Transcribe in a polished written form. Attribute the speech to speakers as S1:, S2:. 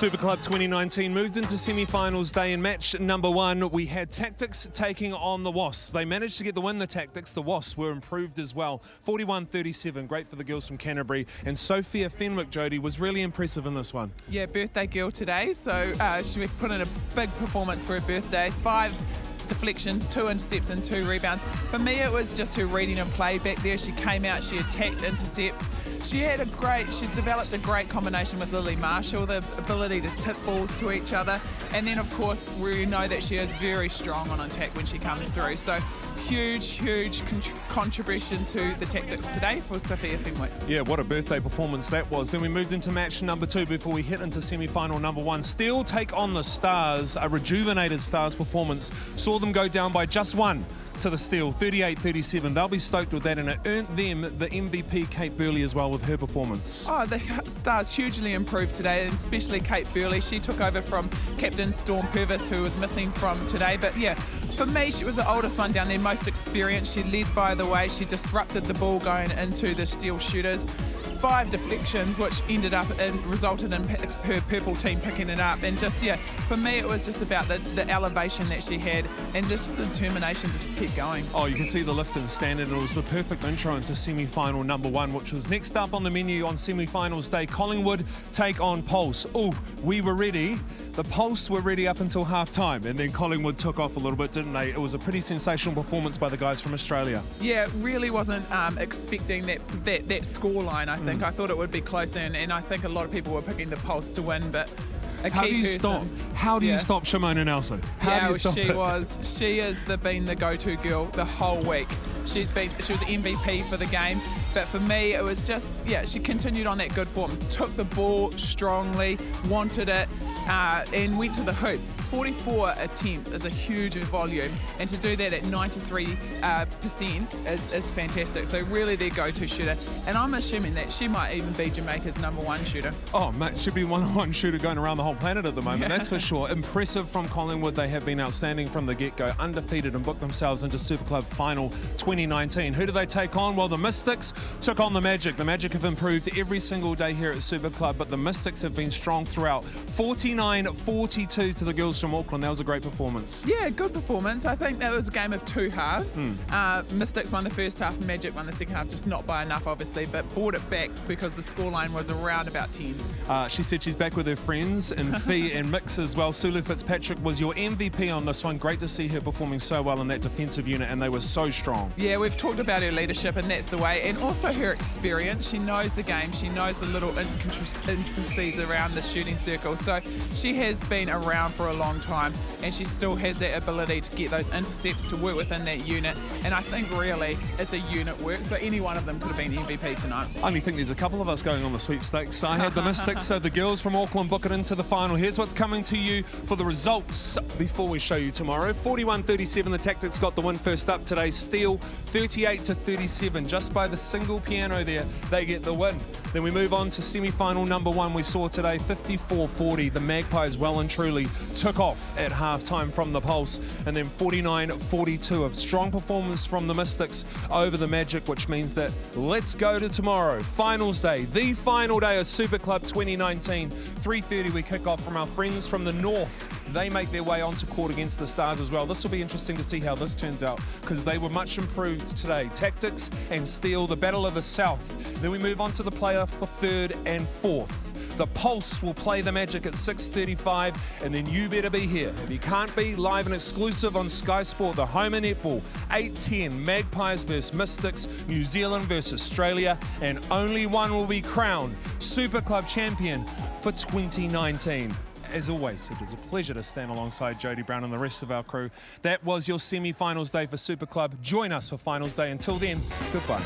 S1: Super Club 2019 moved into semi-finals day. In match number one, we had Tactics taking on the Wasps. They managed to get the win, the Tactics. The Wasps were improved as well. 41-37, great for the girls from Canterbury. And Sophia Fenwick, Jodie, was really impressive in this one.
S2: Yeah, birthday girl today, so she put in a big performance for her birthday. 5 deflections, 2 intercepts and 2 rebounds. For me, it was just her reading and play back there. She came out, she attacked intercepts. She's developed a great combination with Lily Marshall, the ability to tip balls to each other. And then, of course, we know that she is very strong on attack when she comes through. So huge contribution to the Tactics today for Sophia Fenwick.
S1: Yeah, what a birthday performance that was. Then we moved into match number 2 before we hit into semi-final number 1. Steele take on the Stars. A rejuvenated Stars performance saw them go down by just 1 to the Steele, 38-37. They'll be stoked with that, and it earned them the MVP, Kate Burley, as well with her performance.
S2: Oh, the Stars hugely improved today, and especially Kate Burley. She took over from Captain Storm Purvis, who was missing from today. But yeah, for me, she was the oldest one down there, most experienced. She led by the way. She disrupted the ball going into the Steele shooters. 5 deflections, which ended up and resulted in her purple team picking it up. And just, yeah, for me, it was just about the elevation that she had and just the determination to keep going.
S1: Oh, you can see the lift and standard. It was the perfect intro into semi-final number 1, which was next up on the menu on semi-finals day. Collingwood take on Pulse. Oh, we were ready. The Pulse were ready up until half-time, and then Collingwood took off a little bit, didn't they? It was a pretty sensational performance by the guys from Australia.
S2: Yeah, really wasn't expecting that scoreline, I think. I thought it would be closer, and I think a lot of people were picking the Pulse to win, but
S1: How do you stop Shimona Nelson?
S2: She has been the go-to girl the whole week. She was MVP for the game, but for me it was just, yeah, she continued on that good form, took the ball strongly, wanted it, and went to the hoop. 44 attempts is a huge volume, and to do that at 93% is fantastic. So really their go-to shooter, and I'm assuming that she might even be Jamaica's #1 shooter.
S1: Oh, mate, she'd be one shooter going around the whole planet at the moment, that's for sure. Impressive from Collingwood. They have been outstanding from the get-go, undefeated, and booked themselves into Super Club Final 2019. Who do they take on? Well, the Mystics took on the Magic. The Magic have improved every single day here at Super Club, but the Mystics have been strong throughout. 49-42 to the girls from Auckland. That was a great performance.
S2: Yeah, good performance. I think that was a game of 2 halves. Mystics won the first half, Magic won the second half, just not by enough, obviously, but brought it back because the scoreline was around about 10.
S1: She said she's back with her friends and Fee and Mix as well. Sulu Fitzpatrick was your MVP on this one. Great to see her performing so well in that defensive unit, and they were so strong.
S2: Yeah, we've talked about her leadership, and that's the way, and also her experience. She knows the game. She knows the little intricacies around the shooting circle. So she has been around for a long time, and she still has that ability to get those intercepts, to work within that unit, and I think really it's a unit work, so any one of them could have been MVP tonight.
S1: I only think there's a couple of us going on the sweepstakes. I had the Mystics, so the girls from Auckland book it into the final. Here's what's coming to you for the results before we show you tomorrow. 41-37, the Tactics got the win first up today. Steele 38-37, just by the single piano there, they get the win. Then we move on to semi-final number 1 we saw today, 54-40. The Magpies well and truly took off at half-time from the Pulse, and then 49-42. A strong performance from the Mystics over the Magic, which means that let's go to tomorrow, finals day, the final day of Super Club 2019. 3:30 we kick off from our friends from the north. They make their way onto court against the Stars as well. This will be interesting to see how this turns out, because they were much improved today. Tactics and Steele, the battle of the South. Then we move on to the playoff for 3rd and 4th. The Pulse will play the Magic at 6:35, and then you better be here. If you can't be, live and exclusive on Sky Sport, the home of netball, 8:10, Magpies versus Mystics, New Zealand versus Australia, and only one will be crowned Super Club champion for 2019. As always, it is a pleasure to stand alongside Jodie Brown and the rest of our crew. That was your semi-finals day for Super Club. Join us for finals day. Until then, goodbye.